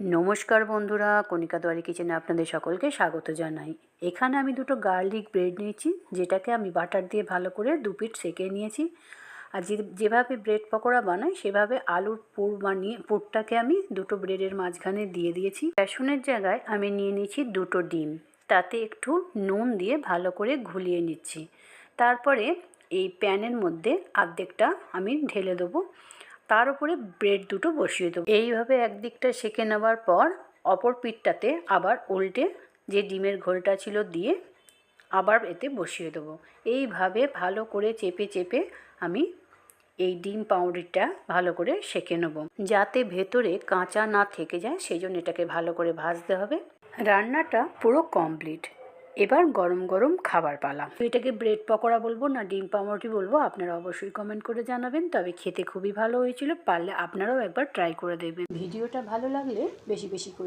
নমস্কার বন্ধুরা, কণিকা দুয়ারি কিচেনে আপনাদের সকলকে স্বাগত জানাই। এখানে আমি দুটো গার্লিক ব্রেড নিয়েছি, যেটাকে আমি বাটার দিয়ে ভালো করে দু পিঠ সেঁকে নিয়েছি। আর যেভাবে ব্রেড পকোড়া বানাই সেভাবে আলুর পুর বানিয়ে পুরটাকে আমি দুটো ব্রেডের মাঝখানে দিয়ে দিয়েছি। বেসনের জায়গায় আমি নিয়ে নিয়েছি দুটো ডিম, তাতে একটু নুন দিয়ে ভালো করে ঘুলিয়ে নিচ্ছি। তারপরে এই প্যানের মধ্যে অর্ধেকটা আমি ঢেলে দেবো, তার উপরে ব্রেড দুটো বসিয়ে দেবো। এইভাবে একদিকটা সেঁকে নেওয়ার পর অপর পিঠটাতে আবার উল্টে যে ডিমের ঘোলটা ছিল দিয়ে আবার এতে বসিয়ে দেবো। এইভাবে ভালো করে চেপে চেপে আমি এই ডিম পাউরুটিটা ভালো করে সেঁকে নেবো, যাতে ভেতরে কাঁচা না থেকে যায়। সেই জন্য এটাকে ভালো করে ভাজতে হবে। রান্নাটা পুরো কমপ্লিট। এবার গরম গরম খাবার পালা। এটাকে ব্রেড পকোড়া বলবো না ডিম পাউরুটি বলবো, আপনারা অবশ্যই কমেন্ট করে জানাবেন। তবে খেতে খুবই ভালো হয়েছিল, পারলে আপনারাও একবার ট্রাই করে দেখবেন। ভিডিওটা ভালো লাগলে বেশি বেশি করে